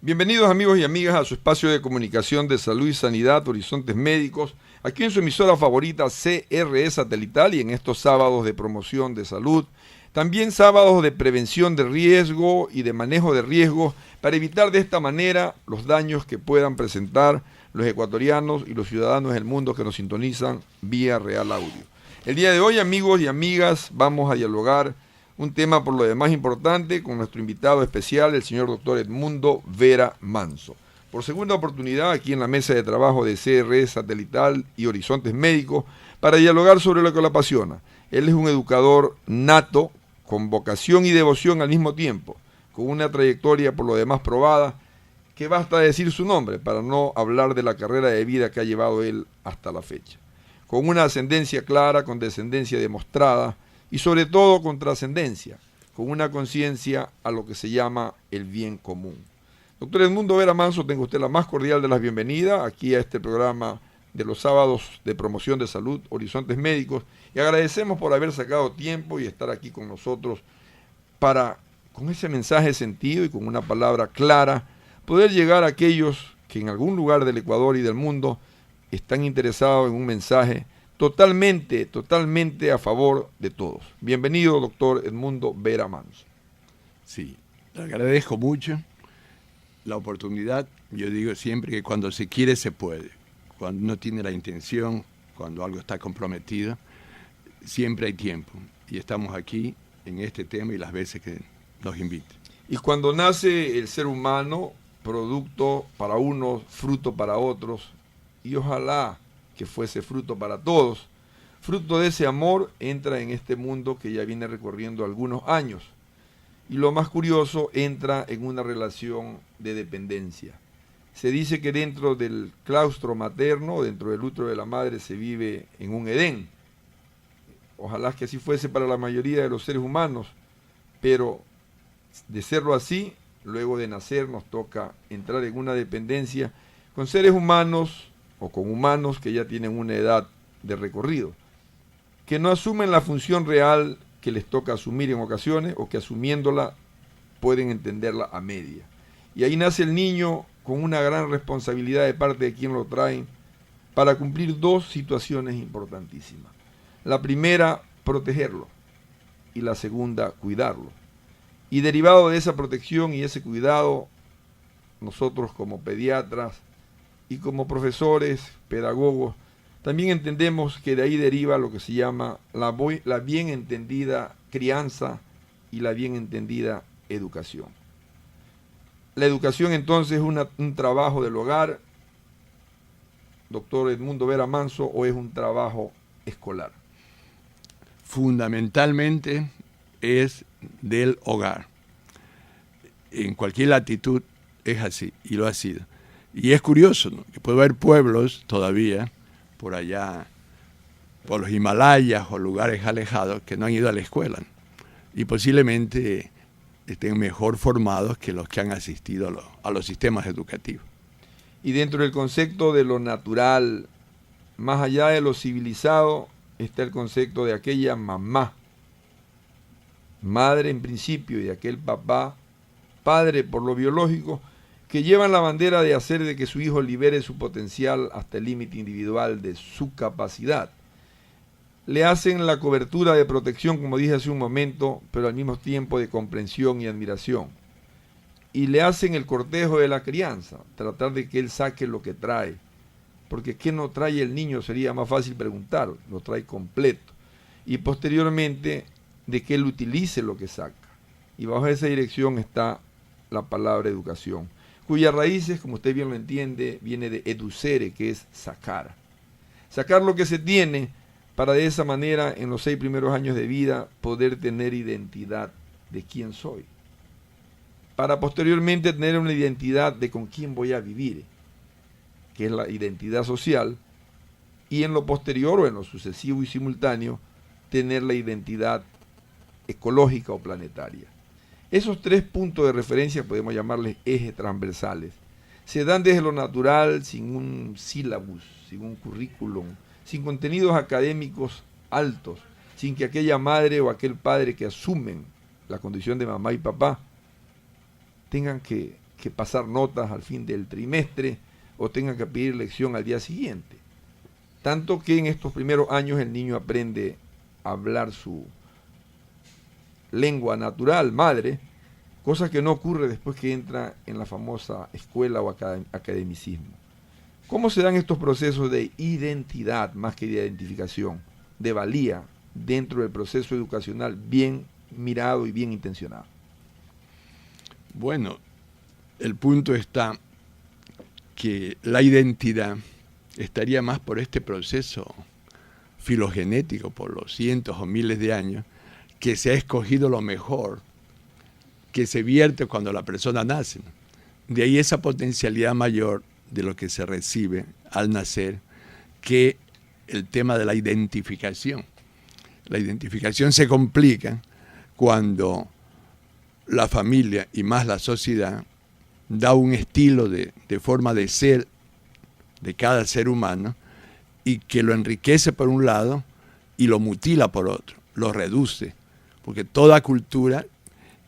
Bienvenidos amigos y amigas a su espacio de comunicación de salud y sanidad, Horizontes Médicos, aquí en su emisora favorita CRE Satelital y en estos sábados de promoción de salud, también sábados de prevención de riesgo y de manejo de riesgos para evitar de esta manera los daños que puedan presentar los ecuatorianos y los ciudadanos del mundo que nos sintonizan vía Real Audio. El día de hoy, amigos y amigas, vamos a dialogar un tema por lo demás importante con nuestro invitado especial, el señor doctor Edmundo Vera Manso. Por segunda oportunidad aquí en la mesa de trabajo de CRE Satelital y Horizontes Médicos para dialogar sobre lo que lo apasiona. Él es un educador nato, con vocación y devoción al mismo tiempo, con una trayectoria por lo demás probada, que basta decir su nombre para no hablar de la carrera de vida que ha llevado él hasta la fecha. Con una ascendencia clara, con descendencia demostrada, y sobre todo con trascendencia, con una conciencia a lo que se llama el bien común. Doctor Edmundo Vera Manso, tenga usted la más cordial de las bienvenidas aquí a este programa de los sábados de promoción de salud, Horizontes Médicos, y agradecemos por haber sacado tiempo y estar aquí con nosotros para, con ese mensaje sentido y con una palabra clara, poder llegar a aquellos que en algún lugar del Ecuador y del mundo están interesados en un mensaje totalmente a favor de todos. Bienvenido, doctor Edmundo Vera Manso. Sí, le agradezco mucho la oportunidad. Yo digo siempre que cuando se quiere se puede. Cuando uno tiene la intención, cuando algo está comprometido, siempre hay tiempo. Y estamos aquí en este tema y las veces que nos inviten. Y cuando nace el ser humano, producto para unos, fruto para otros, y ojalá que fuese fruto para todos, fruto de ese amor entra en este mundo que ya viene recorriendo algunos años. Y lo más curioso, entra en una relación de dependencia. Se dice que dentro del claustro materno, dentro del útero de la madre, se vive en un Edén. Ojalá que así fuese para la mayoría de los seres humanos, pero de serlo así, luego de nacer nos toca entrar en una dependencia con seres humanos o con humanos que ya tienen una edad de recorrido, que no asumen la función real que les toca asumir en ocasiones o que asumiéndola pueden entenderla a media. Y ahí nace el niño con una gran responsabilidad de parte de quien lo traen para cumplir dos situaciones importantísimas. La primera, protegerlo, y la segunda, cuidarlo. Y derivado de esa protección y ese cuidado, nosotros como pediatras y como profesores, pedagogos, también entendemos que de ahí deriva lo que se llama la bien entendida crianza y la bien entendida educación. La educación entonces es un trabajo del hogar, doctor Edmundo Vera Manso, o es un trabajo escolar. Fundamentalmente es del hogar. En cualquier latitud es así, y lo ha sido. Y es curioso, ¿no?, que puede haber pueblos todavía por allá, por los Himalayas o lugares alejados, que no han ido a la escuela, ¿no? Y posiblemente estén mejor formados que los que han asistido a los sistemas educativos. Y dentro del concepto de lo natural, más allá de lo civilizado, está el concepto de aquella mamá, madre en principio, y de aquel papá, padre por lo biológico, que llevan la bandera de hacer de que su hijo libere su potencial hasta el límite individual de su capacidad. Le hacen la cobertura de protección, como dije hace un momento, pero al mismo tiempo de comprensión y admiración. Y le hacen el cortejo de la crianza, tratar de que él saque lo que trae. Porque ¿qué no trae el niño? Sería más fácil preguntar, lo trae completo. Y posteriormente de que él utilice lo que saca. Y bajo esa dirección está la palabra educación, cuyas raíces, como usted bien lo entiende, viene de educere, que es sacar. Sacar lo que se tiene para de esa manera, en los 6 primeros años de vida, poder tener identidad de quién soy. Para posteriormente tener una identidad de con quién voy a vivir, que es la identidad social, y en lo posterior o en lo sucesivo y simultáneo, tener la identidad ecológica o planetaria. Esos 3 puntos de referencia, podemos llamarles ejes transversales, se dan desde lo natural, sin un sílabus, sin un currículum, sin contenidos académicos altos, sin que aquella madre o aquel padre que asumen la condición de mamá y papá tengan que que pasar notas al fin del trimestre o tenga que pedir lección al día siguiente. Tanto que en estos primeros años el niño aprende a hablar su lengua natural, madre, cosa que no ocurre después que entra en la famosa escuela o academicismo. ¿Cómo se dan estos procesos de identidad más que de identificación, de valía, dentro del proceso educacional bien mirado y bien intencionado? Bueno, el punto está que la identidad estaría más por este proceso filogenético, por los cientos o miles de años, que se ha escogido lo mejor, que se vierte cuando la persona nace. De ahí esa potencialidad mayor de lo que se recibe al nacer, que el tema de la identificación. La identificación se complica cuando la familia y más la sociedad da un estilo de forma de ser de cada ser humano y que lo enriquece por un lado y lo mutila por otro, lo reduce, porque toda cultura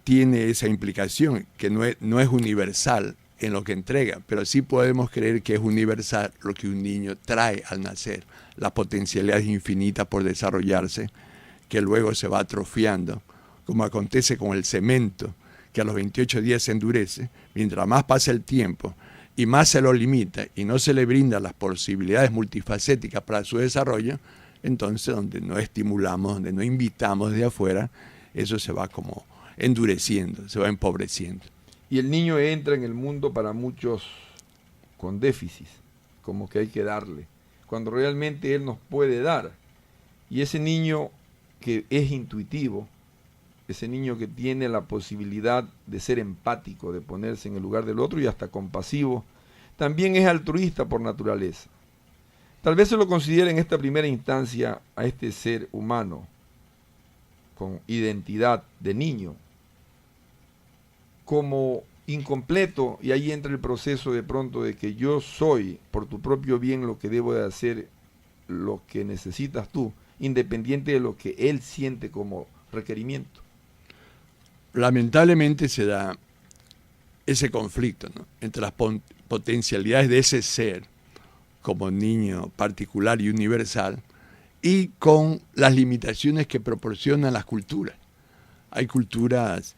tiene esa implicación, que no es universal en lo que entrega, pero sí podemos creer que es universal lo que un niño trae al nacer, la potencialidad infinita por desarrollarse, que luego se va atrofiando, como acontece con el cemento, que a los 28 días se endurece, mientras más pasa el tiempo y más se lo limita y no se le brinda las posibilidades multifacéticas para su desarrollo, entonces donde no estimulamos, donde no invitamos desde afuera, eso se va como endureciendo, se va empobreciendo. Y el niño entra en el mundo para muchos con déficit, como que hay que darle, cuando realmente él nos puede dar. Y ese niño que es intuitivo, ese niño que tiene la posibilidad de ser empático, de ponerse en el lugar del otro y hasta compasivo, también es altruista por naturaleza. Tal vez se lo considere en esta primera instancia a este ser humano con identidad de niño como incompleto, y ahí entra el proceso de pronto de que yo soy por tu propio bien lo que debo de hacer, lo que necesitas tú, independiente de lo que él siente como requerimiento. Lamentablemente se da ese conflicto, ¿no?, entre las potencialidades de ese ser como niño particular y universal y con las limitaciones que proporcionan las culturas. Hay culturas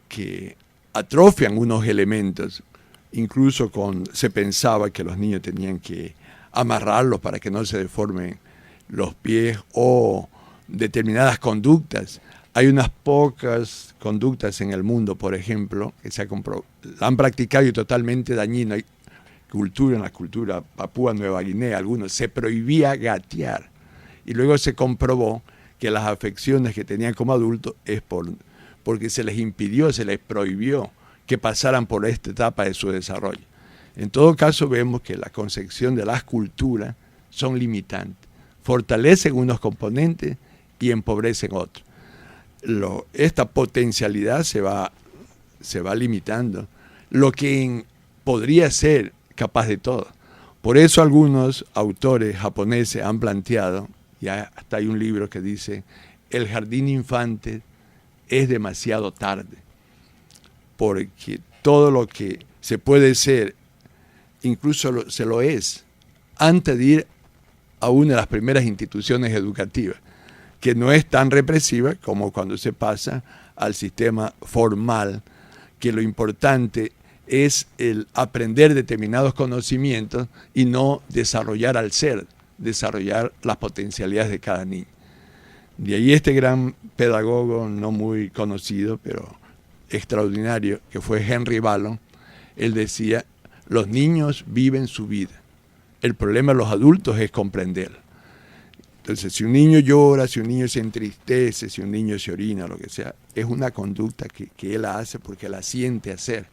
que atrofian unos elementos, incluso se pensaba que los niños tenían que amarrarlos para que no se deformen los pies o determinadas conductas. Hay unas pocas conductas en el mundo, por ejemplo, que la han practicado y totalmente dañina. Hay en la cultura Papúa Nueva Guinea, algunos, se prohibía gatear. Y luego se comprobó que las afecciones que tenían como adultos es porque se les impidió, se les prohibió que pasaran por esta etapa de su desarrollo. En todo caso, vemos que la concepción de las culturas son limitantes. Fortalecen unos componentes y empobrecen otros. Esta potencialidad se va limitando, lo que podría ser capaz de todo. Por eso algunos autores japoneses han planteado, ya hasta hay un libro que dice, el jardín infante es demasiado tarde, porque todo lo que se puede ser, incluso se lo es, antes de ir a una de las primeras instituciones educativas, que no es tan represiva como cuando se pasa al sistema formal, que lo importante es el aprender determinados conocimientos y no desarrollar al ser, desarrollar las potencialidades de cada niño. De ahí este gran pedagogo, no muy conocido, pero extraordinario, que fue Henry Ballon, él decía, los niños viven su vida, el problema de los adultos es comprenderlo. Entonces, si un niño llora, si un niño se entristece, si un niño se orina, lo que sea, es una conducta que él hace porque la siente hacer.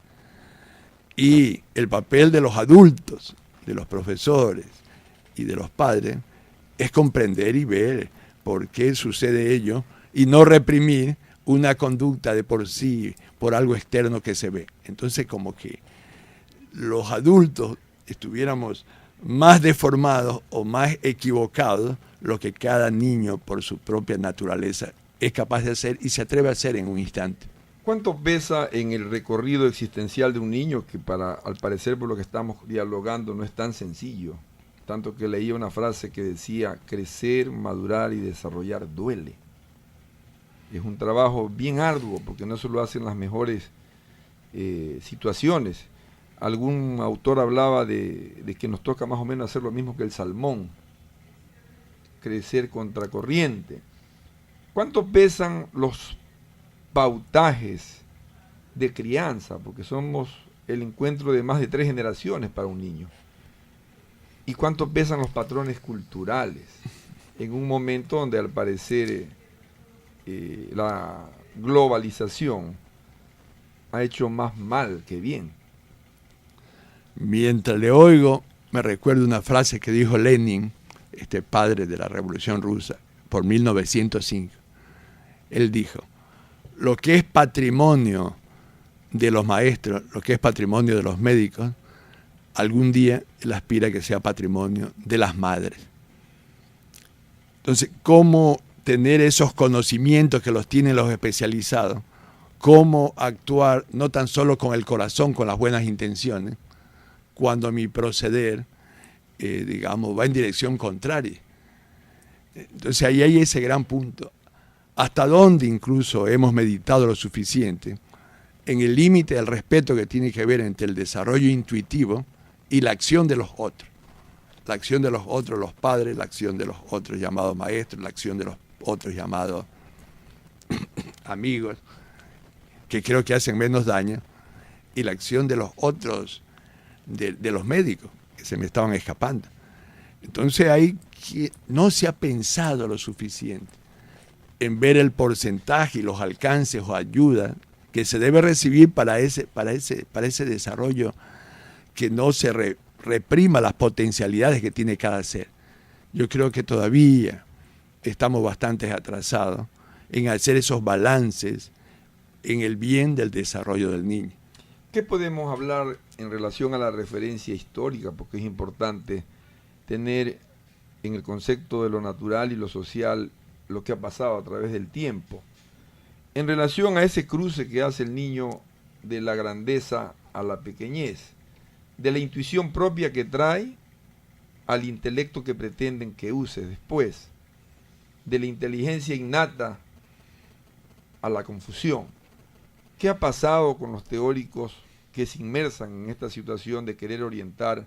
Y el papel de los adultos, de los profesores y de los padres, es comprender y ver por qué sucede ello y no reprimir una conducta de por sí, por algo externo que se ve. Entonces, como que los adultos estuviéramos más deformados o más equivocados lo que cada niño por su propia naturaleza es capaz de hacer y se atreve a hacer en un instante. ¿Cuánto pesa en el recorrido existencial de un niño que al parecer por lo que estamos dialogando no es tan sencillo? Tanto que leía una frase que decía, crecer, madurar y desarrollar duele. Es un trabajo bien arduo porque no se lo hacen las mejores situaciones. Algún autor hablaba de que nos toca más o menos hacer lo mismo que el salmón, crecer contracorriente. ¿Cuánto pesan los pautajes de crianza? Porque somos el encuentro de más de 3 generaciones para un niño. ¿Y cuánto pesan los patrones culturales? En un momento donde al parecer la globalización ha hecho más mal que bien. Mientras le oigo, me recuerdo una frase que dijo Lenin, este padre de la Revolución Rusa, por 1905. Él dijo, lo que es patrimonio de los maestros, lo que es patrimonio de los médicos, algún día él aspira a que sea patrimonio de las madres. Entonces, ¿cómo tener esos conocimientos que los tienen los especializados? ¿Cómo actuar no tan solo con el corazón, con las buenas intenciones, cuando mi proceder, va en dirección contraria? Entonces ahí hay ese gran punto. ¿Hasta dónde incluso hemos meditado lo suficiente en el límite del respeto que tiene que ver entre el desarrollo intuitivo y la acción de los otros? La acción de los otros, los padres, la acción de los otros llamados maestros, la acción de los otros llamados amigos, que creo que hacen menos daño, y la acción de los otros, de los médicos, que se me estaban escapando. Entonces ahí no se ha pensado lo suficiente en ver el porcentaje y los alcances o ayuda que se debe recibir para ese desarrollo, que no se reprima las potencialidades que tiene cada ser. Yo creo que todavía estamos bastante atrasados en hacer esos balances en el bien del desarrollo del niño. ¿Qué podemos hablar en relación a la referencia histórica? Porque es importante tener en el concepto de lo natural y lo social lo que ha pasado a través del tiempo. En relación a ese cruce que hace el niño de la grandeza a la pequeñez, de la intuición propia que trae al intelecto que pretenden que use después, de la inteligencia innata a la confusión. ¿Qué ha pasado con los teóricos que se inmersan en esta situación de querer orientar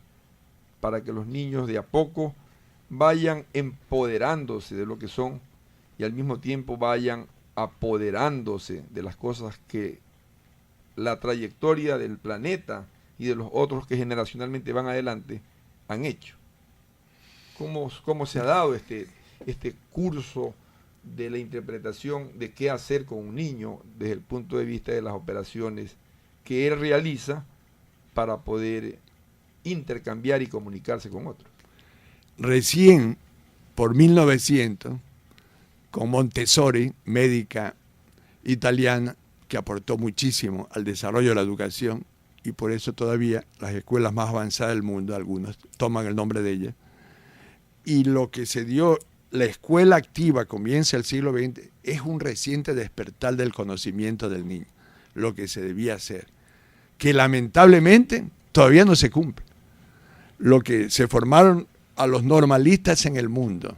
para que los niños de a poco vayan empoderándose de lo que son y al mismo tiempo vayan apoderándose de las cosas que la trayectoria del planeta y de los otros que generacionalmente van adelante han hecho? ¿Cómo se ha dado este curso de la interpretación de qué hacer con un niño desde el punto de vista de las operaciones que él realiza para poder intercambiar y comunicarse con otros? Recién, por 1900, con Montessori, médica italiana, que aportó muchísimo al desarrollo de la educación, y por eso todavía las escuelas más avanzadas del mundo, algunos toman el nombre de ella, y lo que se dio, la escuela activa, comienza el siglo XX, es un reciente despertar del conocimiento del niño, lo que se debía hacer, que lamentablemente todavía no se cumple. Lo que se formaron a los normalistas en el mundo,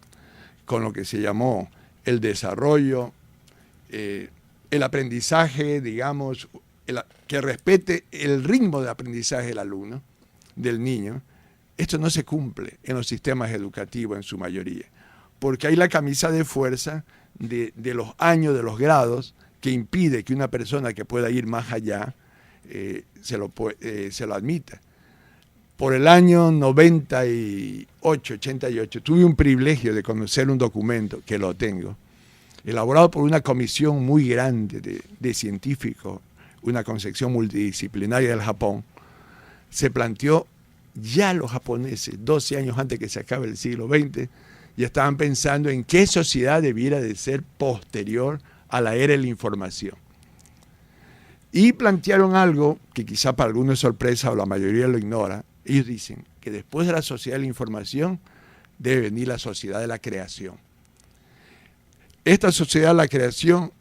con lo que se llamó el desarrollo, el aprendizaje, que respete el ritmo de aprendizaje del alumno, del niño. Esto no se cumple en los sistemas educativos en su mayoría, porque hay la camisa de fuerza de los años, de los grados, que impide que una persona que pueda ir más allá se lo admita. Por el año 98, 88, tuve un privilegio de conocer un documento, que lo tengo, elaborado por una comisión muy grande de científicos, una concepción multidisciplinaria del Japón. Se planteó, ya los japoneses, 12 años antes que se acabe el siglo XX, ya estaban pensando en qué sociedad debiera de ser posterior a la era de la información. Y plantearon algo que quizá para algunos es sorpresa o la mayoría lo ignora. Ellos dicen que después de la sociedad de la información debe venir la sociedad de la creación. Esta sociedad de la creación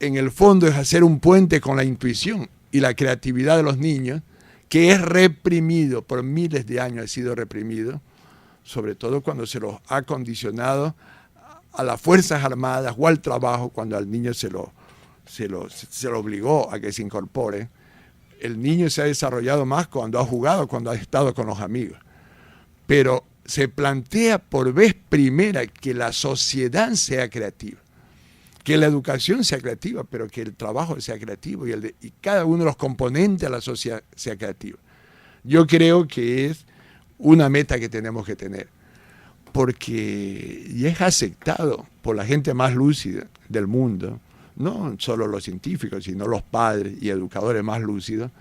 en el fondo es hacer un puente con la intuición y la creatividad de los niños, que es reprimido, por miles de años ha sido reprimido, sobre todo cuando se los ha condicionado a las Fuerzas Armadas o al trabajo, cuando al niño se lo obligó a que se incorpore. El niño se ha desarrollado más cuando ha jugado, cuando ha estado con los amigos. Pero se plantea por vez primera que la sociedad sea creativa, que la educación sea creativa, pero que el trabajo sea creativo y cada uno de los componentes de la sociedad sea creativo. Yo creo que es una meta que tenemos que tener, porque ya es aceptado por la gente más lúcida del mundo, no solo los científicos, sino los padres y educadores más lúcidos,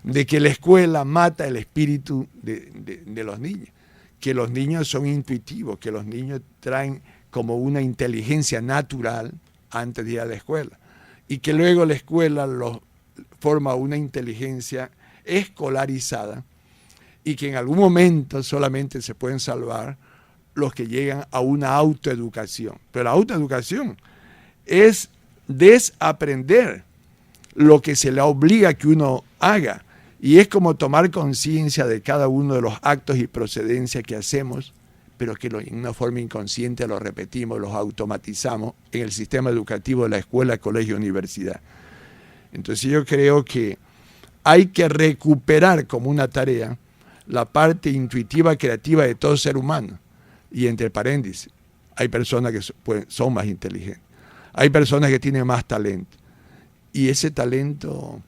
de que la escuela mata el espíritu de los niños, que los niños son intuitivos, que los niños traen como una inteligencia natural antes de ir a la escuela, y que luego la escuela forma una inteligencia escolarizada, y que en algún momento solamente se pueden salvar los que llegan a una autoeducación. Pero la autoeducación es desaprender lo que se le obliga a que uno haga, y es como tomar conciencia de cada uno de los actos y procedencias que hacemos, pero que en una forma inconsciente los repetimos, los automatizamos en el sistema educativo de la escuela, colegio, universidad. Entonces yo creo que hay que recuperar como una tarea la parte intuitiva, creativa de todo ser humano. Y entre paréntesis, hay personas que son más inteligentes, hay personas que tienen más talento, y ese talento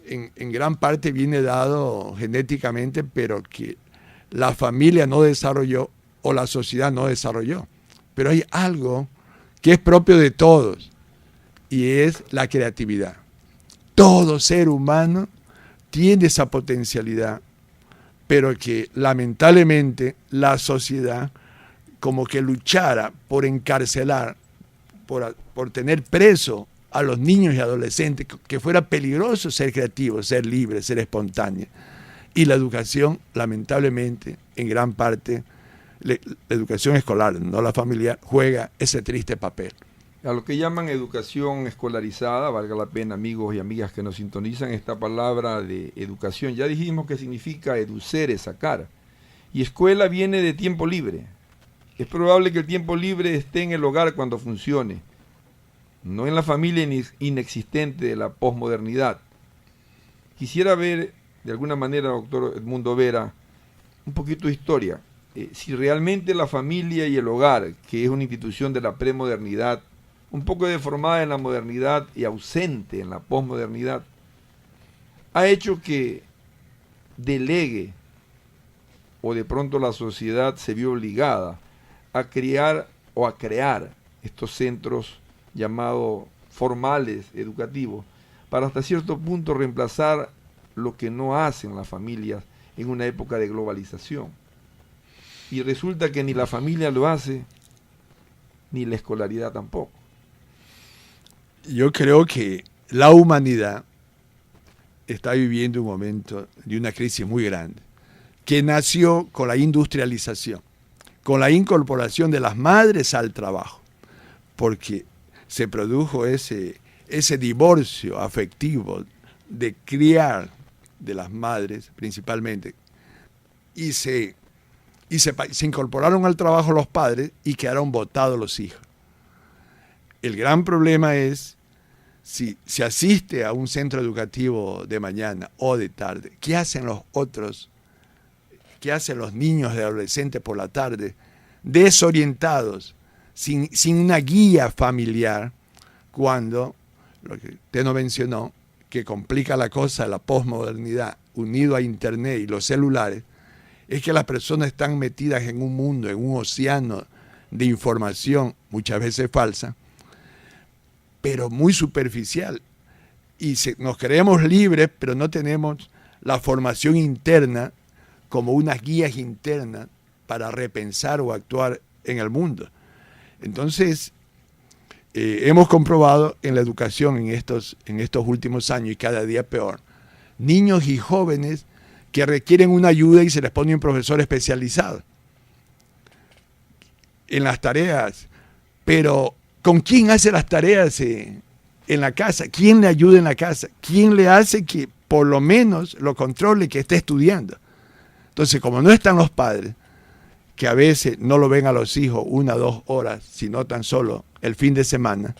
en gran parte viene dado genéticamente, pero que la familia no desarrolló o la sociedad no desarrolló. Pero hay algo que es propio de todos, y es la creatividad. Todo ser humano tiene esa potencialidad, pero que lamentablemente la sociedad como que luchara por encarcelar, por tener preso a los niños y adolescentes, que fuera peligroso ser creativo, ser libre, ser espontáneo. Y la educación, lamentablemente, en gran parte, la educación escolar, no la familiar, juega ese triste papel. A lo que llaman educación escolarizada, valga la pena, amigos y amigas que nos sintonizan, esta palabra de educación, ya dijimos que significa educere, sacar, y escuela viene de tiempo libre. Es probable que el tiempo libre esté en el hogar cuando funcione, no en la familia inexistente de la posmodernidad. Quisiera ver, de alguna manera, doctor Edmundo Vera, un poquito de historia. Si realmente la familia y el hogar, que es una institución de la premodernidad, un poco deformada en la modernidad y ausente en la posmodernidad, ha hecho que delegue, o de pronto la sociedad se vio obligada a crear estos centros llamados formales educativos, para hasta cierto punto reemplazar lo que no hacen las familias en una época de globalización. Y resulta que ni la familia lo hace, ni la escolaridad tampoco. Yo creo que la humanidad está viviendo un momento de una crisis muy grande, que nació con la industrialización, con la incorporación de las madres al trabajo, porque se produjo ese divorcio afectivo de criar de las madres principalmente, y se incorporaron al trabajo los padres y quedaron botados los hijos. El gran problema es, si se asiste a un centro educativo de mañana o de tarde, ¿qué hacen los otros? ¿Qué hacen los niños y adolescentes por la tarde? Desorientados, sin una guía familiar, cuando, lo que usted no mencionó, que complica la cosa, la posmodernidad, unido a Internet y los celulares, es que las personas están metidas en un mundo, en un océano de información, muchas veces falsa, pero muy superficial. Y nos creemos libres, pero no tenemos la formación interna como unas guías internas para repensar o actuar en el mundo. Entonces, hemos comprobado en la educación en estos últimos años, y cada día peor, niños y jóvenes que requieren una ayuda y se les pone un profesor especializado en las tareas. Pero ¿con quién hace las tareas en la casa? ¿Quién le ayuda en la casa? ¿Quién le hace que por lo menos lo controle, que esté estudiando? Entonces, como no están los padres, que a veces no lo ven a los hijos 1 o 2 horas, sino tan solo el fin de semana,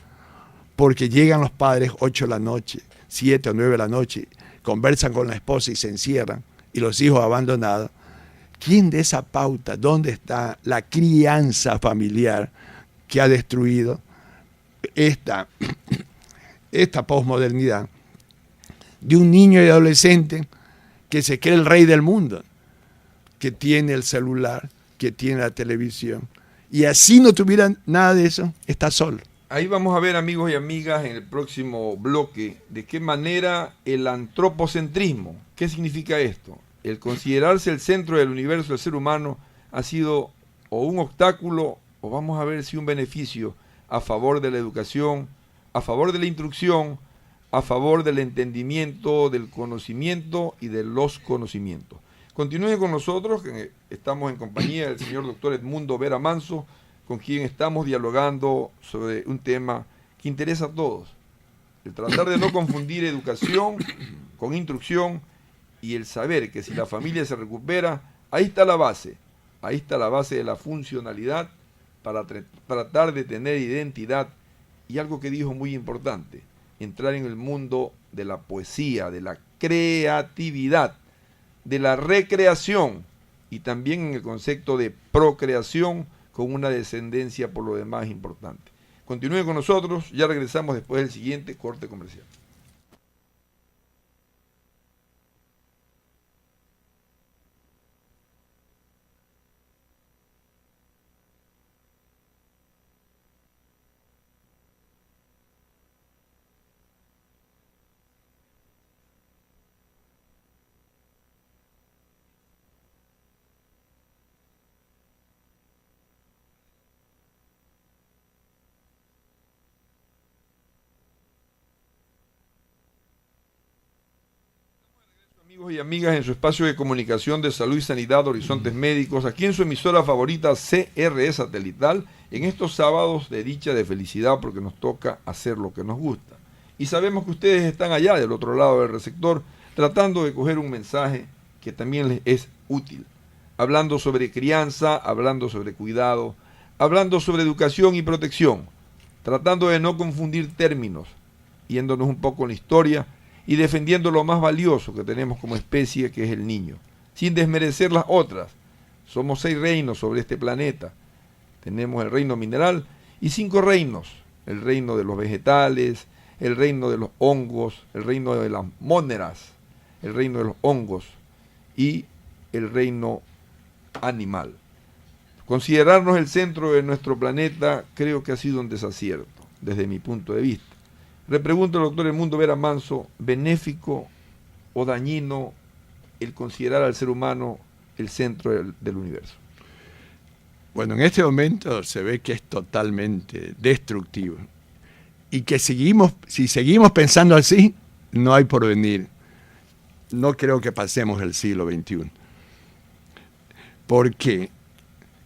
porque llegan los padres 8 de la noche, 7 o 9 de la noche, conversan con la esposa y se encierran, y los hijos abandonados. ¿Quién de esa pauta? ¿Dónde está la crianza familiar que ha destruido esta posmodernidad de un niño y adolescente que se cree el rey del mundo, que tiene el celular, que tiene la televisión, y así no tuviera nada de eso, está solo? Ahí vamos a ver, amigos y amigas, en el próximo bloque, de qué manera el antropocentrismo, ¿qué significa esto? El considerarse el centro del universo del ser humano ha sido o un obstáculo, o vamos a ver si un beneficio a favor de la educación, a favor de la instrucción, a favor del entendimiento, del conocimiento y de los conocimientos. Continúen con nosotros, que estamos en compañía del señor doctor Edmundo Vera Manso, con quien estamos dialogando sobre un tema que interesa a todos. El tratar de no confundir educación con instrucción y el saber que si la familia se recupera, ahí está la base de la funcionalidad para tratar de tener identidad y algo que dijo muy importante, entrar en el mundo de la poesía, de la creatividad, de la recreación y también en el concepto de procreación con una descendencia por lo demás importante. Continúen con nosotros, ya regresamos después del siguiente corte comercial. Amigos y amigas, en su espacio de comunicación de salud y sanidad Horizontes Médicos, aquí en su emisora favorita CRE Satelital, en estos sábados de dicha, de felicidad, porque nos toca hacer lo que nos gusta. Y sabemos que ustedes están allá del otro lado del receptor, tratando de coger un mensaje que también les es útil, hablando sobre crianza, hablando sobre cuidado, hablando sobre educación y protección, tratando de no confundir términos, yéndonos un poco en la historia, y defendiendo lo más valioso que tenemos como especie, que es el niño, sin desmerecer las otras. Somos 6 reinos sobre este planeta. Tenemos el reino mineral y 5 reinos. El reino de los vegetales, el reino de los hongos, el reino de las móneras, el reino de los hongos y el reino animal. Considerarnos el centro de nuestro planeta creo que ha sido un desacierto, desde mi punto de vista. Le pregunto al doctor Edmundo Vera Manso, ¿benéfico o dañino el considerar al ser humano el centro del universo? Bueno, en este momento se ve que es totalmente destructivo y que si seguimos pensando así, no hay porvenir. No creo que pasemos el siglo XXI. Porque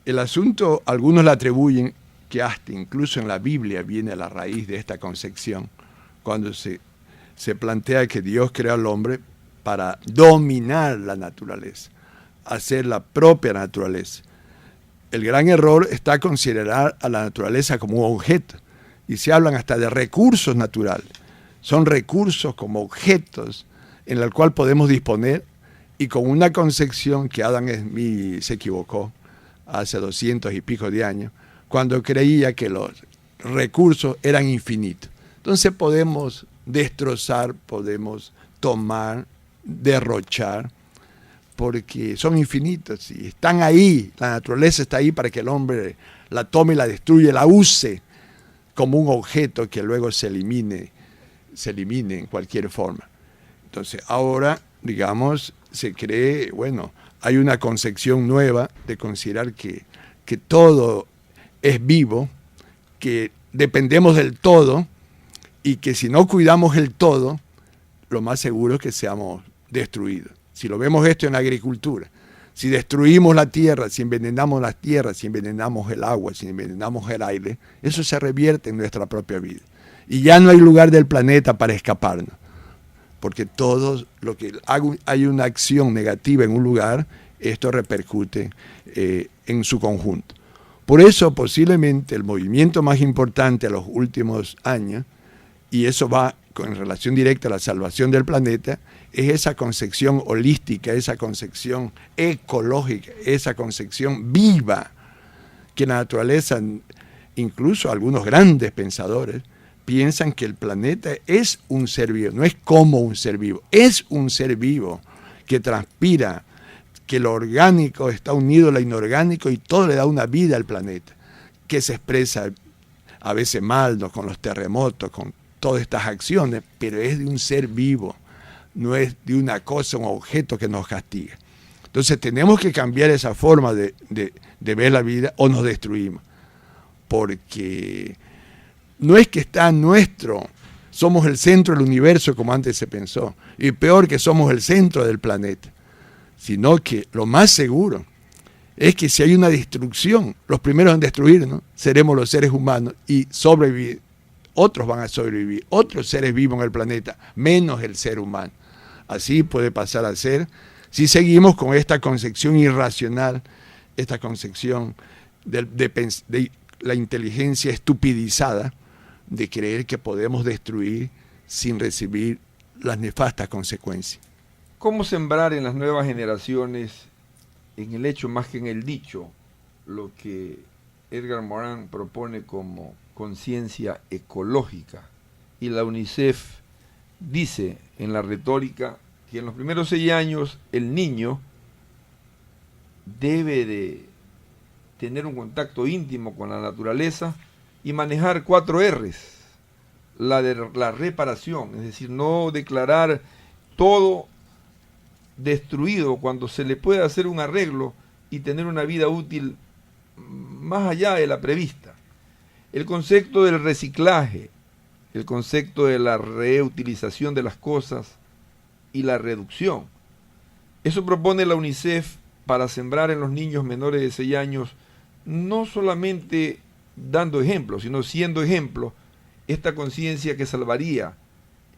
el asunto, algunos le atribuyen que hasta incluso en la Biblia viene a la raíz de esta concepción, cuando se plantea que Dios creó al hombre para dominar la naturaleza, hacer la propia naturaleza. El gran error está considerar a la naturaleza como un objeto, y se hablan hasta de recursos naturales. Son recursos como objetos en el cual podemos disponer, y con una concepción que Adam Smith se equivocó hace 200 y pico de años, cuando creía que los recursos eran infinitos. Entonces podemos destrozar, podemos tomar, derrochar, porque son infinitos y están ahí. La naturaleza está ahí para que el hombre la tome, la destruya, la use como un objeto que luego se elimine en cualquier forma. Entonces ahora, digamos, se cree, bueno, hay una concepción nueva de considerar que todo es vivo, que dependemos del todo, y que si no cuidamos el todo, lo más seguro es que seamos destruidos. Si lo vemos esto en la agricultura, si destruimos la tierra, si envenenamos la tierra, si envenenamos el agua, si envenenamos el aire, eso se revierte en nuestra propia vida. Y ya no hay lugar del planeta para escaparnos. Porque hay una acción negativa en un lugar, esto repercute en su conjunto. Por eso posiblemente el movimiento más importante de los últimos años, y eso va en relación directa a la salvación del planeta, es esa concepción holística, esa concepción ecológica, esa concepción viva que la naturaleza, incluso algunos grandes pensadores, piensan que el planeta es un ser vivo, no es como un ser vivo, es un ser vivo que transpira, que lo orgánico está unido a lo inorgánico y todo le da una vida al planeta, que se expresa a veces mal, ¿no?, con los terremotos, con todas estas acciones, pero es de un ser vivo, no es de una cosa, un objeto que nos castiga. Entonces tenemos que cambiar esa forma de ver la vida o nos destruimos, porque no es que está somos el centro del universo como antes se pensó, y peor que somos el centro del planeta, sino que lo más seguro es que si hay una destrucción, los primeros en destruirnos seremos los seres humanos y sobrevivir. Otros van a sobrevivir, otros seres vivos en el planeta, menos el ser humano. Así puede pasar a ser si seguimos con esta concepción irracional, esta concepción de la inteligencia estupidizada, de creer que podemos destruir sin recibir las nefastas consecuencias. ¿Cómo sembrar en las nuevas generaciones, en el hecho más que en el dicho, lo que Edgar Morin propone como conciencia ecológica? Y la UNICEF dice en la retórica que en los primeros 6 años el niño debe de tener un contacto íntimo con la naturaleza y manejar 4 R's. La reparación, es decir, no declarar todo destruido cuando se le puede hacer un arreglo y tener una vida útil más allá de la prevista. El concepto del reciclaje, el concepto de la reutilización de las cosas y la reducción. Eso propone la UNICEF para sembrar en los niños menores de 6 años, no solamente dando ejemplos, sino siendo ejemplo, esta conciencia que salvaría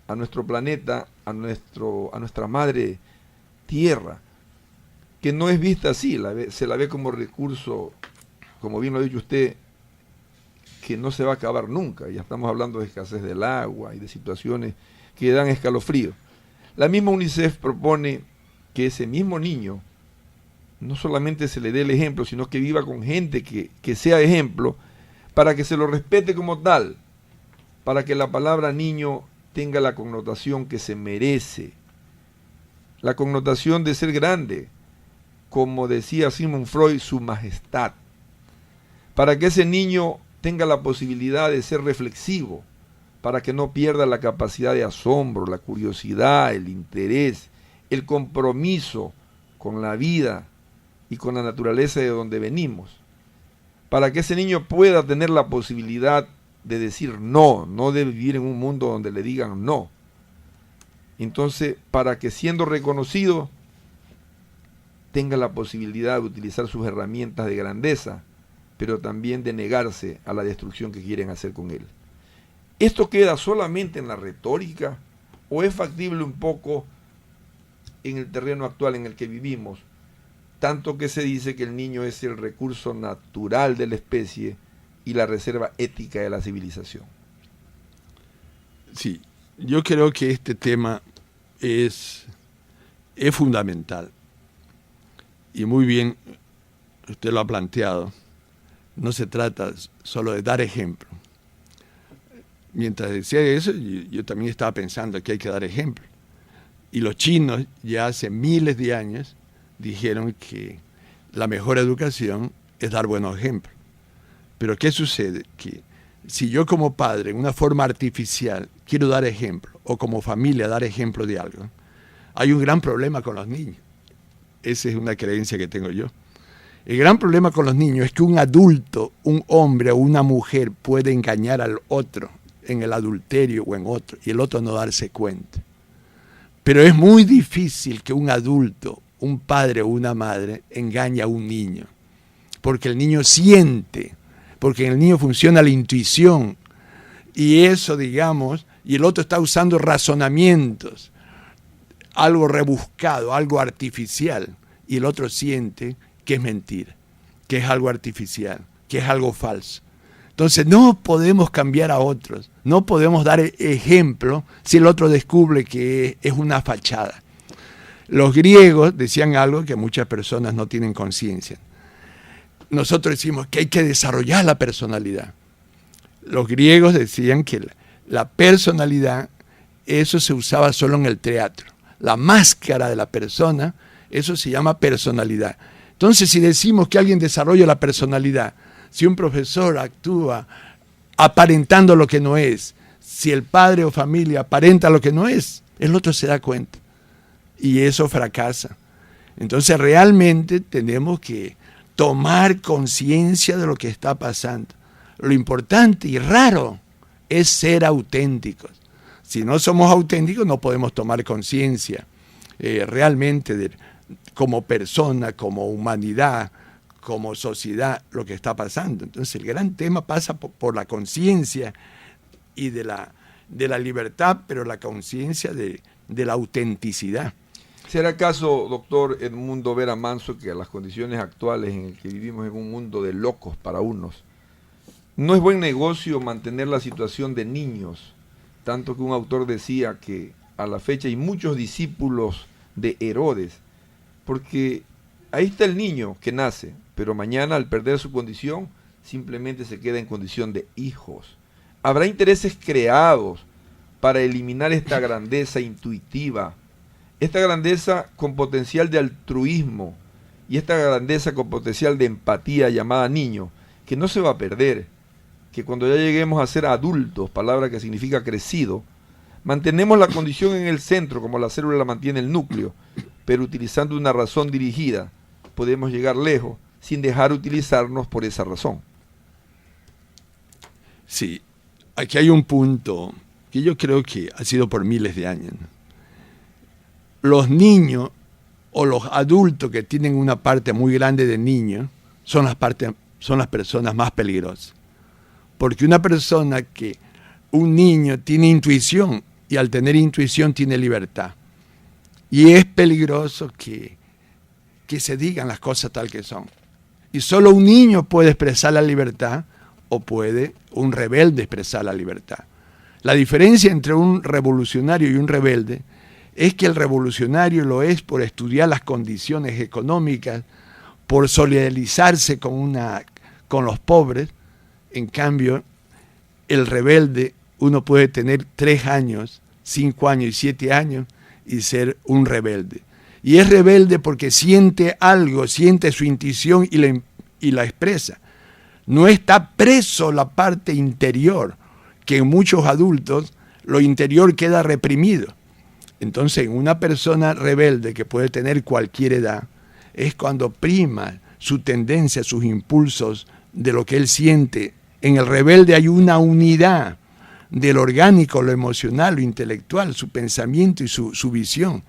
a nuestro planeta, a nuestra madre tierra, que no es vista así, se la ve como recurso, como bien lo ha dicho usted, que no se va a acabar nunca. Ya estamos hablando de escasez del agua y de situaciones que dan escalofrío. La misma UNICEF propone que ese mismo niño no solamente se le dé el ejemplo, sino que viva con gente que sea ejemplo, para que se lo respete como tal, para que la palabra niño tenga la connotación que se merece, la connotación de ser grande, como decía Sigmund Freud, su majestad, para que ese niño tenga la posibilidad de ser reflexivo, para que no pierda la capacidad de asombro, la curiosidad, el interés, el compromiso con la vida y con la naturaleza de donde venimos, para que ese niño pueda tener la posibilidad de decir no, no de vivir en un mundo donde le digan no. Entonces, para que siendo reconocido tenga la posibilidad de utilizar sus herramientas de grandeza, pero también de negarse a la destrucción que quieren hacer con él. ¿Esto queda solamente en la retórica o es factible un poco en el terreno actual en el que vivimos? Tanto que se dice que el niño es el recurso natural de la especie y la reserva ética de la civilización. Sí, yo creo que este tema es fundamental. Y muy bien, usted lo ha planteado. No se trata solo de dar ejemplo. Mientras decía eso, yo también estaba pensando que hay que dar ejemplo. Y los chinos ya hace miles de años dijeron que la mejor educación es dar buenos ejemplos. Pero ¿qué sucede? Que si yo como padre, en una forma artificial, quiero dar ejemplo, o como familia dar ejemplo de algo, hay un gran problema con los niños. Esa es una creencia que tengo yo. El gran problema con los niños es que un adulto, un hombre o una mujer puede engañar al otro en el adulterio o en otro, y el otro no darse cuenta. Pero es muy difícil que un adulto, un padre o una madre, engañe a un niño, porque el niño siente, porque en el niño funciona la intuición, Y eso, digamos, y el otro está usando razonamientos, algo rebuscado, algo artificial, y el otro siente que es mentira, que es algo artificial, que es algo falso. Entonces no podemos cambiar a otros, no podemos dar ejemplo si el otro descubre que es una fachada. Los griegos decían algo que muchas personas no tienen conciencia. Nosotros decimos que hay que desarrollar la personalidad. Los griegos decían que la personalidad, eso se usaba solo en el teatro. La máscara de la persona, eso se llama personalidad. Entonces, si decimos que alguien desarrolla la personalidad, si un profesor actúa aparentando lo que no es, si el padre o familia aparenta lo que no es, el otro se da cuenta. Y eso fracasa. Entonces, realmente tenemos que tomar conciencia de lo que está pasando. Lo importante y raro es ser auténticos. Si no somos auténticos, no podemos tomar conciencia realmente como persona, como humanidad, como sociedad, lo que está pasando. Entonces el gran tema pasa por la conciencia y de la libertad, pero la conciencia de la autenticidad. ¿Será acaso, doctor Edmundo Vera Manso, que a las condiciones actuales en las que vivimos en un mundo de locos para unos, no es buen negocio mantener la situación de niños? Tanto que un autor decía que a la fecha hay muchos discípulos de Herodes, porque ahí está el niño que nace, pero mañana al perder su condición, simplemente se queda en condición de hijos. Habrá intereses creados para eliminar esta grandeza intuitiva, esta grandeza con potencial de altruismo y esta grandeza con potencial de empatía llamada niño, que no se va a perder, que cuando ya lleguemos a ser adultos, palabra que significa crecido, mantenemos la condición en el centro, como la célula la mantiene el núcleo, pero utilizando una razón dirigida, podemos llegar lejos sin dejar de utilizarnos por esa razón. Sí, aquí hay un punto que yo creo que ha sido por miles de años. Los niños o los adultos que tienen una parte muy grande de niños son las personas más peligrosas. Porque un niño tiene intuición y al tener intuición tiene libertad. Y es peligroso que se digan las cosas tal que son. Y solo un niño puede expresar la libertad o puede un rebelde expresar la libertad. La diferencia entre un revolucionario y un rebelde es que el revolucionario lo es por estudiar las condiciones económicas, por solidarizarse con los pobres. En cambio, el rebelde, uno puede tener 3 años, 5 años y 7 años y ser un rebelde. Y es rebelde porque siente algo, siente su intuición y la expresa. No está preso la parte interior, que en muchos adultos lo interior queda reprimido. Entonces, en una persona rebelde que puede tener cualquier edad, es cuando prima su tendencia, sus impulsos de lo que él siente. En el rebelde hay una unidad del orgánico, lo emocional, lo intelectual, su pensamiento y su visión.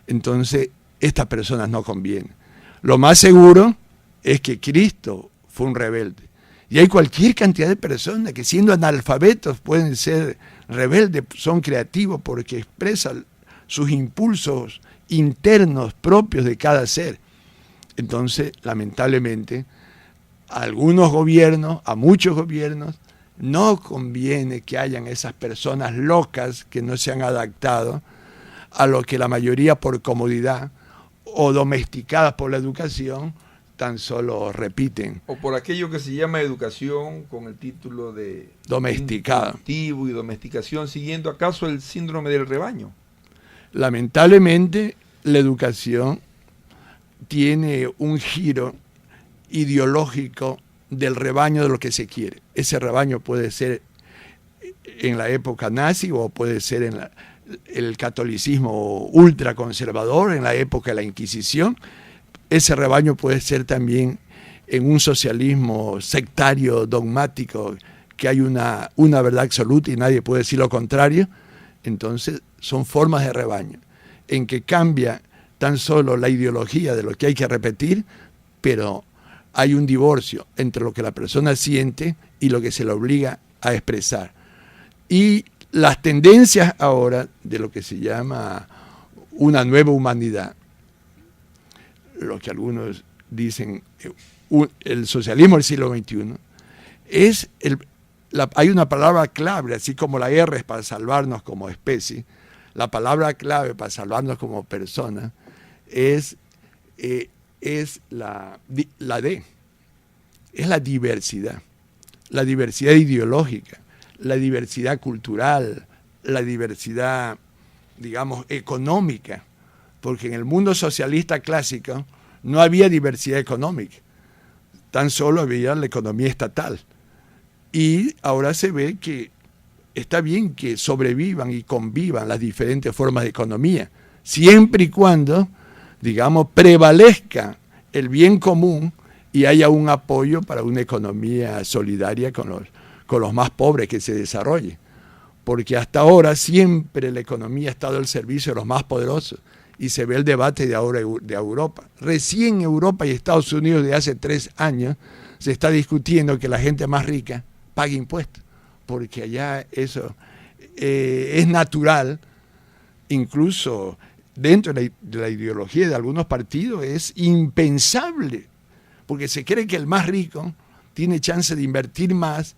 Entonces, estas personas no convienen. Lo más seguro es que Cristo fue un rebelde. Y hay cualquier cantidad de personas que siendo analfabetos pueden ser rebeldes, son creativos porque expresan sus impulsos internos propios de cada ser. Entonces, lamentablemente, a muchos gobiernos, no conviene que hayan esas personas locas que no se han adaptado a lo que la mayoría por comodidad o domesticadas por la educación tan solo repiten. O por aquello que se llama educación con el título de domesticada. Intuitivo y domesticación, siguiendo acaso el síndrome del rebaño. Lamentablemente, la educación tiene un giro ideológico del rebaño de lo que se quiere. Ese rebaño puede ser en la época nazi o puede ser en el catolicismo ultraconservador, en la época de la Inquisición. Ese rebaño puede ser también en un socialismo sectario, dogmático, que hay una verdad absoluta y nadie puede decir lo contrario. Entonces son formas de rebaño, en que cambia tan solo la ideología de lo que hay que repetir, pero hay un divorcio entre lo que la persona siente y lo que se le obliga a expresar. Y las tendencias ahora de lo que se llama una nueva humanidad, lo que algunos dicen el socialismo del siglo XXI, hay una palabra clave, así como la R es para salvarnos como especie, la palabra clave para salvarnos como personas es la D, es la diversidad ideológica, la diversidad cultural, la diversidad, digamos, económica, porque en el mundo socialista clásico no había diversidad económica, tan solo había la economía estatal. Y ahora se ve que está bien que sobrevivan y convivan las diferentes formas de economía, siempre y cuando, digamos, prevalezca el bien común y haya un apoyo para una economía solidaria con los más pobres que se desarrolle. Porque hasta ahora siempre la economía ha estado al servicio de los más poderosos y se ve el debate de ahora de Europa. Recién Europa y Estados Unidos de hace 3 años se está discutiendo que la gente más rica pague impuestos, porque allá eso es natural, incluso dentro de la ideología de algunos partidos es impensable, porque se cree que el más rico tiene chance de invertir más.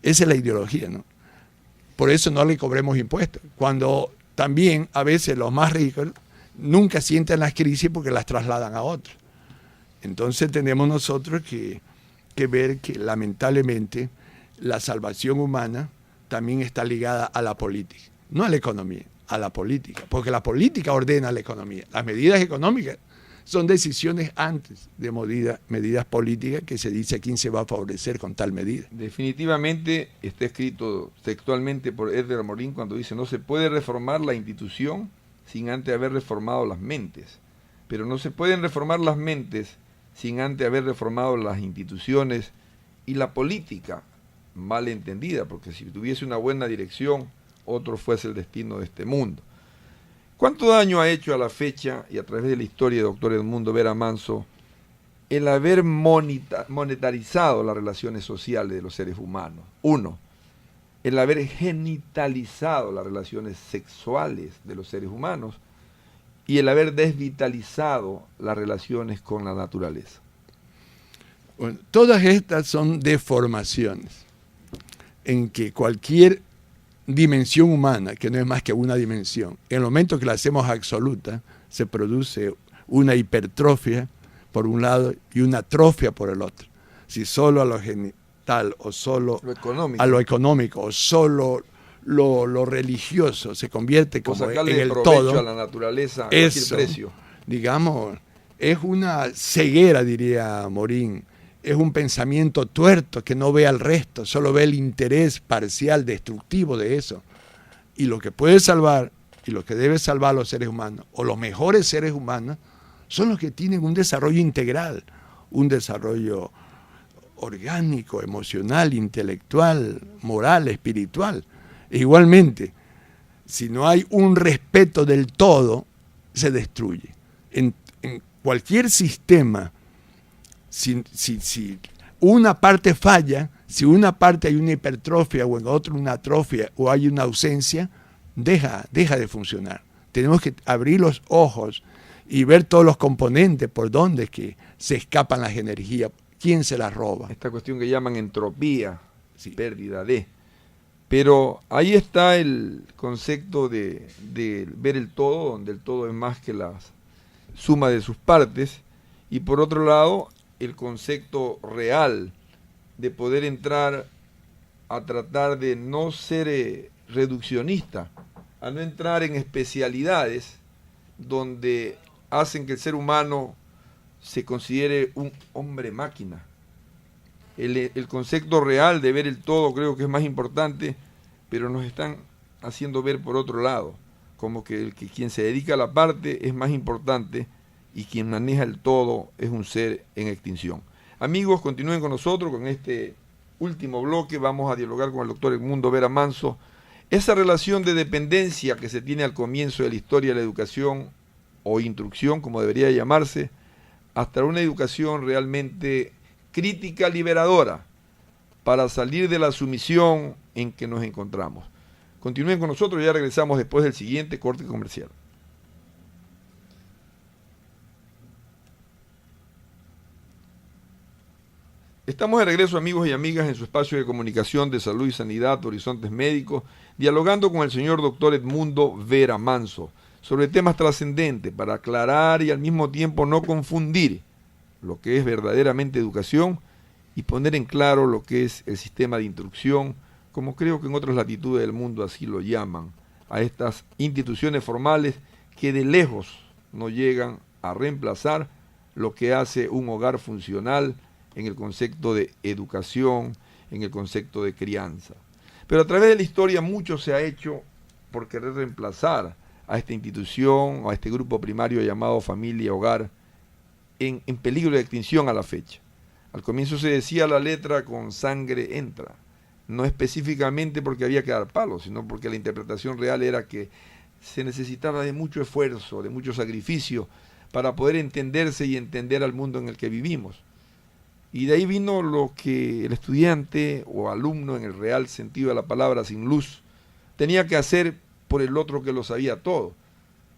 Esa es la ideología, ¿no? Por eso no le cobremos impuestos, cuando también a veces los más ricos nunca sienten las crisis porque las trasladan a otros. Entonces tenemos nosotros que ver que lamentablemente la salvación humana también está ligada a la política, no a la economía, a la política, porque la política ordena la economía. Las medidas económicas son decisiones antes de medidas políticas que se dice a quién se va a favorecer con tal medida. Definitivamente está escrito textualmente por Edgar Morin cuando dice: no se puede reformar la institución sin antes haber reformado las mentes, pero no se pueden reformar las mentes sin antes haber reformado las instituciones y la política mal entendida, porque si tuviese una buena dirección, otro fuese el destino de este mundo. ¿Cuánto daño ha hecho a la fecha y a través de la historia de doctor Edmundo Vera Manso el haber monetarizado las relaciones sociales de los seres humanos? 1. El haber genitalizado las relaciones sexuales de los seres humanos y el haber desvitalizado las relaciones con la naturaleza. Bueno, todas estas son deformaciones en que cualquier dimensión humana, que no es más que una dimensión, en el momento que la hacemos absoluta, se produce una hipertrofia por un lado y una atrofia por el otro. Si solo a lo genital o solo a lo económico o solo lo religioso se convierte como en el todo, a la naturaleza a eso, cualquier precio. Digamos, es una ceguera, diría Morin. Es un pensamiento tuerto que no ve al resto, solo ve el interés parcial, destructivo de eso. Y lo que puede salvar y lo que debe salvar a los seres humanos, o los mejores seres humanos, son los que tienen un desarrollo integral, un desarrollo orgánico, emocional, intelectual, moral, espiritual. E igualmente, si no hay un respeto del todo, se destruye. En cualquier sistema, si una parte falla, si una parte hay una hipertrofia o en otra una atrofia o hay una ausencia, deja de funcionar. Tenemos que abrir los ojos y ver todos los componentes por donde es que se escapan las energías, quién se las roba. Esta cuestión que llaman entropía, sí, pérdida de. Pero ahí está el concepto de ver el todo, donde el todo es más que la suma de sus partes, y por otro lado, el concepto real de poder entrar a tratar de no ser reduccionista, a no entrar en especialidades donde hacen que el ser humano se considere un hombre máquina. El concepto real de ver el todo creo que es más importante, pero nos están haciendo ver por otro lado, como que quien se dedica a la parte es más importante y quien maneja el todo es un ser en extinción. Amigos, continúen con nosotros con este último bloque. Vamos a dialogar con el doctor Edmundo Vera Manso. Esa relación de dependencia que se tiene al comienzo de la historia de la educación o instrucción, como debería llamarse, hasta una educación realmente crítica, liberadora, para salir de la sumisión en que nos encontramos. Continúen con nosotros, ya regresamos después del siguiente corte comercial. Estamos de regreso, amigos y amigas, en su espacio de comunicación de salud y sanidad, Horizontes Médicos, dialogando con el señor doctor Edmundo Vera Manso sobre temas trascendentes para aclarar y al mismo tiempo no confundir lo que es verdaderamente educación y poner en claro lo que es el sistema de instrucción, como creo que en otras latitudes del mundo así lo llaman, a estas instituciones formales que de lejos no llegan a reemplazar lo que hace un hogar funcional en el concepto de educación, en el concepto de crianza. Pero a través de la historia mucho se ha hecho por querer reemplazar a esta institución, a este grupo primario llamado familia, hogar, en peligro de extinción a la fecha. Al comienzo se decía la letra con sangre entra, no específicamente porque había que dar palos, sino porque la interpretación real era que se necesitaba de mucho esfuerzo, de mucho sacrificio para poder entenderse y entender al mundo en el que vivimos. Y de ahí vino lo que el estudiante o alumno, en el real sentido de la palabra, sin luz, tenía que hacer por el otro que lo sabía todo.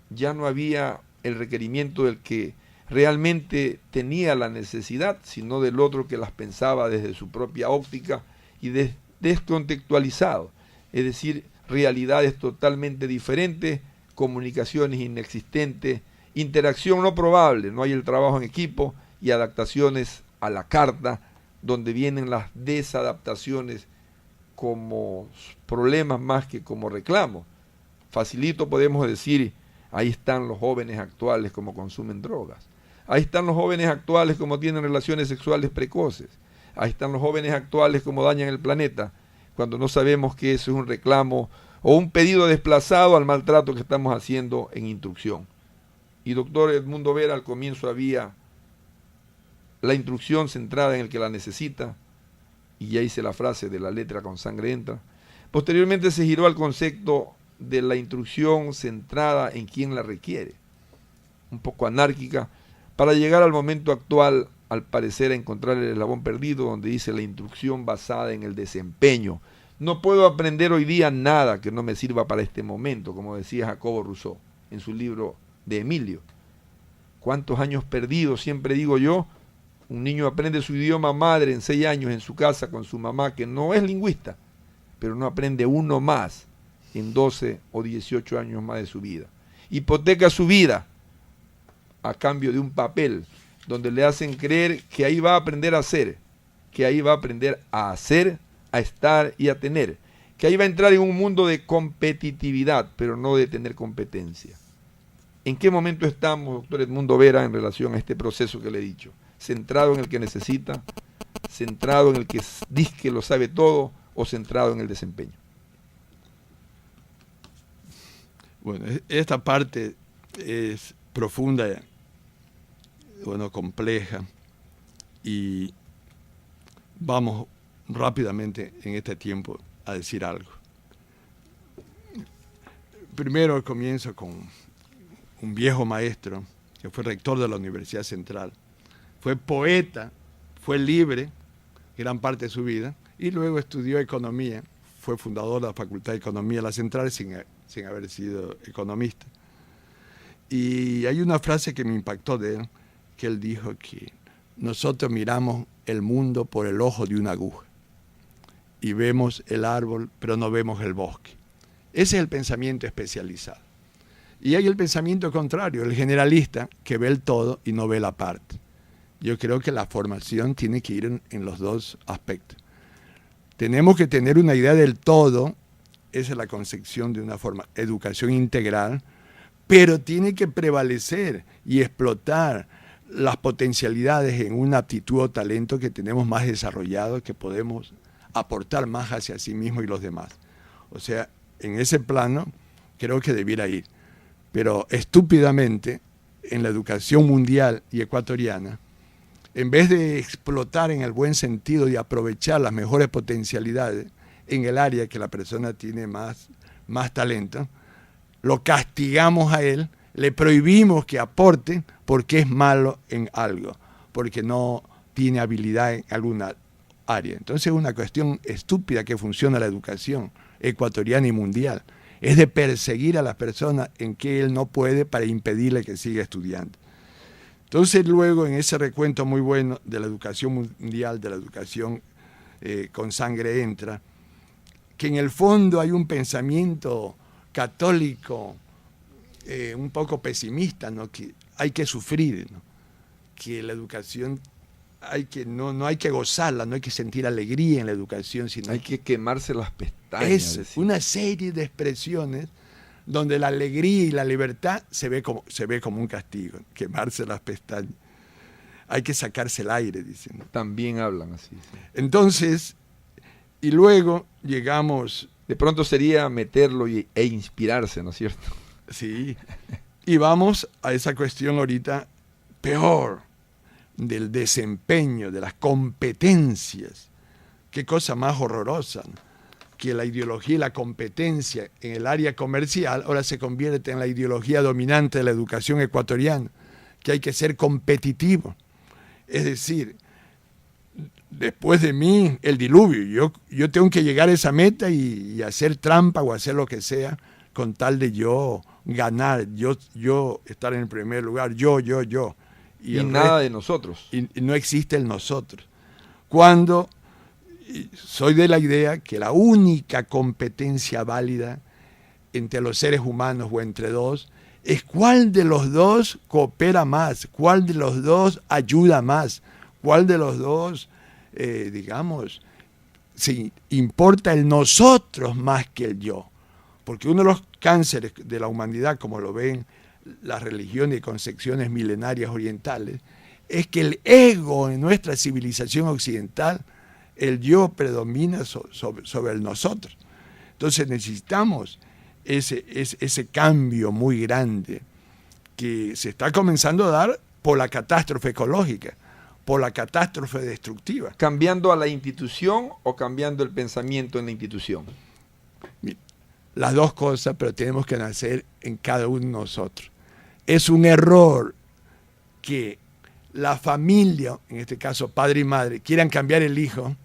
Ya no había el requerimiento del que realmente tenía la necesidad, sino del otro que las pensaba desde su propia óptica y descontextualizado, es decir, realidades totalmente diferentes, comunicaciones inexistentes, interacción no probable, no hay el trabajo en equipo y adaptaciones a la carta, donde vienen las desadaptaciones como problemas más que como reclamos. Facilito podemos decir, ahí están los jóvenes actuales como consumen drogas, ahí están los jóvenes actuales como tienen relaciones sexuales precoces, ahí están los jóvenes actuales como dañan el planeta, cuando no sabemos que eso es un reclamo o un pedido desplazado al maltrato que estamos haciendo en instrucción. Y doctor Edmundo Vera, al comienzo había la instrucción centrada en el que la necesita, y ya hice la frase de la letra con sangre entra. Posteriormente se giró al concepto de la instrucción centrada en quien la requiere, un poco anárquica, para llegar al momento actual, al parecer, a encontrar el eslabón perdido, donde dice la instrucción basada en el desempeño. No puedo aprender hoy día nada que no me sirva para este momento, como decía Jacobo Rousseau en su libro de Emilio. ¿Cuántos años perdidos? Siempre digo yo, un niño aprende su idioma madre en 6 años en su casa con su mamá, que no es lingüista, pero no aprende uno más en 12 o 18 años más de su vida. Hipoteca su vida a cambio de un papel donde le hacen creer que ahí va a aprender a hacer, que ahí va a aprender a hacer, a estar y a tener, que ahí va a entrar en un mundo de competitividad, pero no de tener competencia. ¿En qué momento estamos, doctor Edmundo Vera, en relación a este proceso que le he dicho? ¿Centrado en el que necesita? ¿Centrado en el que dice que lo sabe todo? ¿O centrado en el desempeño? Bueno, esta parte es profunda, bueno, compleja, y vamos rápidamente en este tiempo a decir algo. Primero comienzo con un viejo maestro que fue rector de la Universidad Central, fue poeta, fue libre gran parte de su vida y luego estudió economía, fue fundador de la Facultad de Economía de la Central sin haber sido economista. Y hay una frase que me impactó de él, que él dijo que nosotros miramos el mundo por el ojo de una aguja y vemos el árbol, pero no vemos el bosque. Ese es el pensamiento especializado. Y hay el pensamiento contrario, el generalista, que ve el todo y no ve la parte. Yo creo que la formación tiene que ir en los dos aspectos. Tenemos que tener una idea del todo, esa es la concepción de una forma, educación integral, pero tiene que prevalecer y explotar las potencialidades en una aptitud o talento que tenemos más desarrollado, que podemos aportar más hacia sí mismo y los demás. O sea, en ese plano creo que debiera ir. Pero estúpidamente, en la educación mundial y ecuatoriana, en vez de explotar en el buen sentido y aprovechar las mejores potencialidades en el área que la persona tiene más talento, lo castigamos a él, le prohibimos que aporte porque es malo en algo, porque no tiene habilidad en alguna área. Entonces es una cuestión estúpida que funciona la educación ecuatoriana y mundial. Es de perseguir a las personas en que él no puede para impedirle que siga estudiando. Entonces luego en ese recuento muy bueno de la educación mundial, de la educación con sangre entra, que en el fondo hay un pensamiento católico un poco pesimista, ¿no? Que hay que sufrir, ¿no? Que la educación no hay que gozarla, no hay que sentir alegría en la educación, sino hay que quemarse las pestañas. Es una serie de expresiones donde la alegría y la libertad se ve como un castigo, quemarse las pestañas. Hay que sacarse el aire, dicen. También hablan así. Sí. Entonces, y luego llegamos... De pronto sería meterlo e inspirarse, ¿no es cierto? Sí. Y vamos a esa cuestión ahorita peor, del desempeño, de las competencias. Qué cosa más horrorosa, ¿no? Que la ideología y la competencia en el área comercial ahora se convierte en la ideología dominante de la educación ecuatoriana, que hay que ser competitivo. Es decir, después de mí el diluvio, yo tengo que llegar a esa meta y hacer trampa o hacer lo que sea con tal de yo ganar, yo estar en el primer lugar, yo. Y nada de nosotros. Y no existe el nosotros. Cuando soy de la idea que la única competencia válida entre los seres humanos o entre dos es cuál de los dos coopera más, cuál de los dos ayuda más, cuál de los dos, si importa el nosotros más que el yo. Porque uno de los cánceres de la humanidad, como lo ven las religiones y concepciones milenarias orientales, es que el ego en nuestra civilización occidental, el yo predomina sobre el nosotros. Entonces necesitamos ese cambio muy grande que se está comenzando a dar por la catástrofe ecológica, por la catástrofe destructiva. ¿Cambiando a la institución o cambiando el pensamiento en la institución? Las dos cosas, pero tenemos que nacer en cada uno de nosotros. Es un error que la familia, en este caso padre y madre, quieran cambiar el hijo,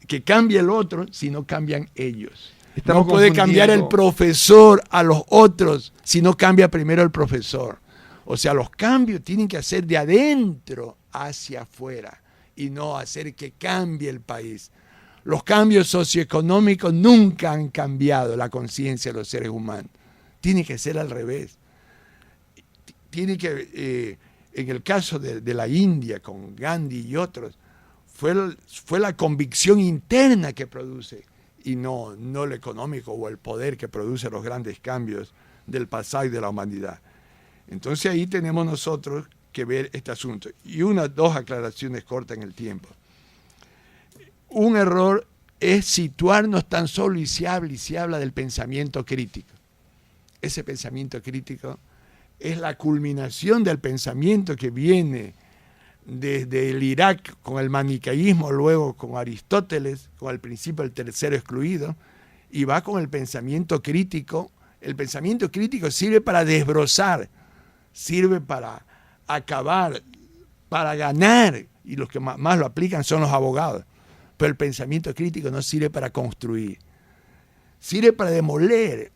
que cambie el otro si no cambian ellos. No puede cambiar el profesor a los otros si no cambia primero el profesor. O sea, los cambios tienen que hacer de adentro hacia afuera y no hacer que cambie el país. Los cambios socioeconómicos nunca han cambiado la conciencia de los seres humanos. Tiene que ser al revés. Tiene que, en el caso de la India, con Gandhi y otros, fue la convicción interna que produce, y no lo económico o el poder que produce los grandes cambios del pasado y de la humanidad. Entonces ahí tenemos nosotros que ver este asunto. Y dos aclaraciones cortas en el tiempo. Un error es situarnos tan solo y se habla del pensamiento crítico. Ese pensamiento crítico es la culminación del pensamiento que viene desde el Irak con el maniqueísmo, luego con Aristóteles, con el principio del tercero excluido, y va con el pensamiento crítico. El pensamiento crítico sirve para desbrozar, sirve para acabar, para ganar, y los que más lo aplican son los abogados. Pero el pensamiento crítico no sirve para construir, sirve para demoler,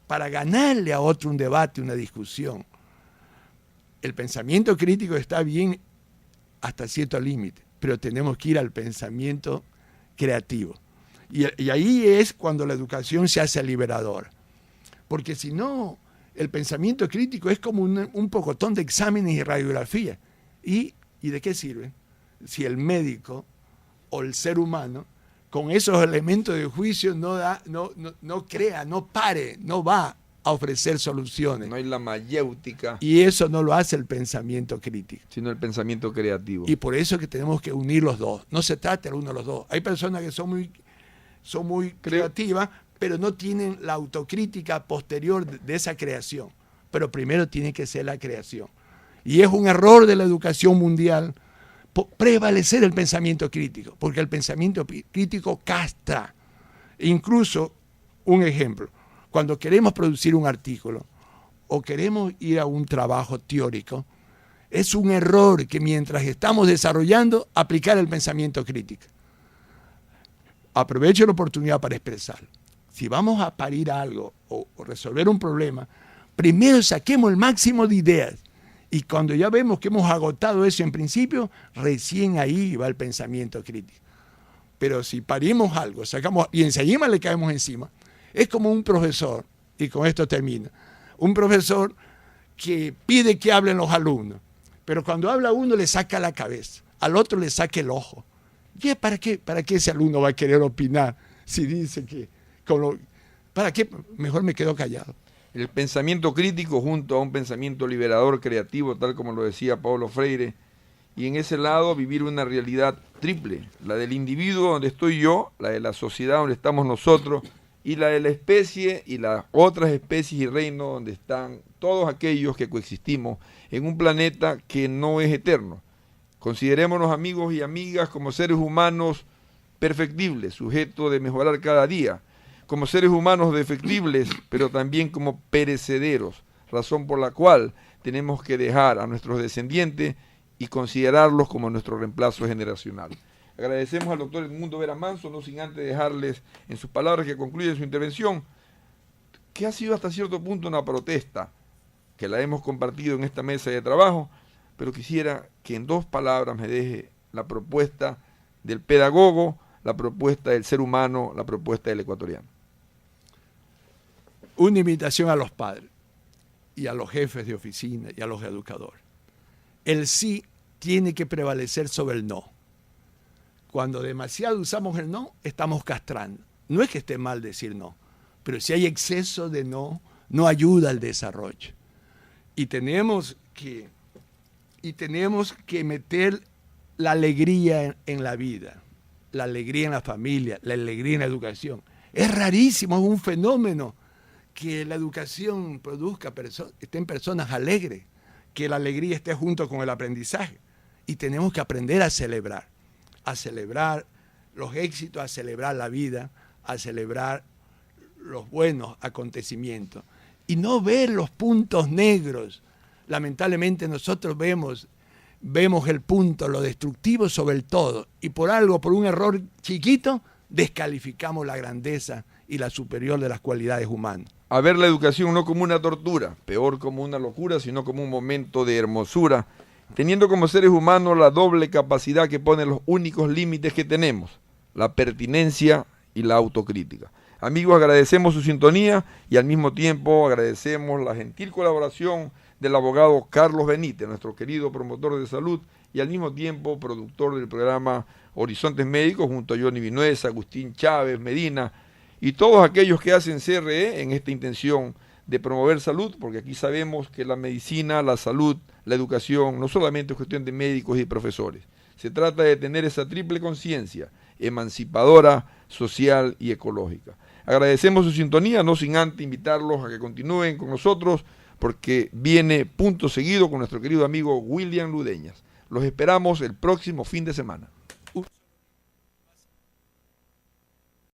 para ganarle a otro un debate, una discusión. El pensamiento crítico está bien hasta cierto límite, pero tenemos que ir al pensamiento creativo. Y ahí es cuando la educación se hace liberadora. Porque si no, el pensamiento crítico es como un pocotón de exámenes y radiografías. ¿Y de qué sirve? Si el médico o el ser humano, con esos elementos de juicio, no crea, no pare, no va a ofrecer soluciones. No hay la mayéutica. Y eso no lo hace el pensamiento crítico, sino el pensamiento creativo. Y por eso es que tenemos que unir los dos. No se trata de uno de los dos. Hay personas que son muy creativas, pero no tienen la autocrítica posterior de esa creación. Pero primero tiene que ser la creación. Y es un error de la educación mundial prevalecer el pensamiento crítico, porque el pensamiento crítico castra. Incluso, un ejemplo, cuando queremos producir un artículo o queremos ir a un trabajo teórico, es un error que mientras estamos desarrollando, aplicar el pensamiento crítico. aproveche la oportunidad para expresarlo. Si vamos a parir algo o resolver un problema, primero saquemos el máximo de ideas. Y cuando ya vemos que hemos agotado eso en principio, recién ahí va el pensamiento crítico. Pero si parimos algo, sacamos y enseguida le caemos encima, es como un profesor, y con esto termino, un profesor que pide que hablen los alumnos, pero cuando habla uno le saca la cabeza, al otro le saca el ojo. ¿Y para qué ese alumno va a querer opinar si dice que... ¿Para qué? Mejor me quedo callado. El pensamiento crítico junto a un pensamiento liberador, creativo, tal como lo decía Paulo Freire, y en ese lado vivir una realidad triple, la del individuo donde estoy yo, la de la sociedad donde estamos nosotros, y la de la especie y las otras especies y reinos donde están todos aquellos que coexistimos en un planeta que no es eterno. Considerémonos amigos y amigas como seres humanos perfectibles, sujetos de mejorar cada día, como seres humanos defectibles, pero también como perecederos, razón por la cual tenemos que dejar a nuestros descendientes y considerarlos como nuestro reemplazo generacional. Agradecemos al doctor Edmundo Vera Manso, no sin antes dejarles en sus palabras que concluyen su intervención, que ha sido hasta cierto punto una protesta, que la hemos compartido en esta mesa de trabajo, pero quisiera que en 2 palabras me deje la propuesta del pedagogo, la propuesta del ser humano, la propuesta del ecuatoriano. Una invitación a los padres y a los jefes de oficina y a los educadores. El sí tiene que prevalecer sobre el no. Cuando demasiado usamos el no, estamos castrando. No es que esté mal decir no, pero si hay exceso de no, no ayuda al desarrollo. Y tenemos que meter la alegría en la vida, la alegría en la familia, la alegría en la educación. Es rarísimo, es un fenómeno que la educación estén personas alegres, que la alegría esté junto con el aprendizaje. Y tenemos que aprender a celebrar los éxitos, a celebrar la vida, a celebrar los buenos acontecimientos. Y no ver los puntos negros. Lamentablemente nosotros vemos el punto, lo destructivo sobre el todo. Y por un error chiquito, descalificamos la grandeza y la superior de las cualidades humanas. A ver la educación no como una tortura, peor como una locura, sino como un momento de hermosura, teniendo como seres humanos la doble capacidad que ponen los únicos límites que tenemos, la pertinencia y la autocrítica. Amigos, agradecemos su sintonía y al mismo tiempo agradecemos la gentil colaboración del abogado Carlos Benítez, nuestro querido promotor de salud y al mismo tiempo productor del programa Horizontes Médicos, junto a Johnny Vinuesa, Agustín Chávez, Medina y todos aquellos que hacen CRE en esta intención de promover salud, porque aquí sabemos que la medicina, la salud, la educación, no solamente es cuestión de médicos y profesores. Se trata de tener esa triple conciencia, emancipadora, social y ecológica. Agradecemos su sintonía, no sin antes invitarlos a que continúen con nosotros, porque viene punto seguido con nuestro querido amigo William Ludeñas. Los esperamos el próximo fin de semana.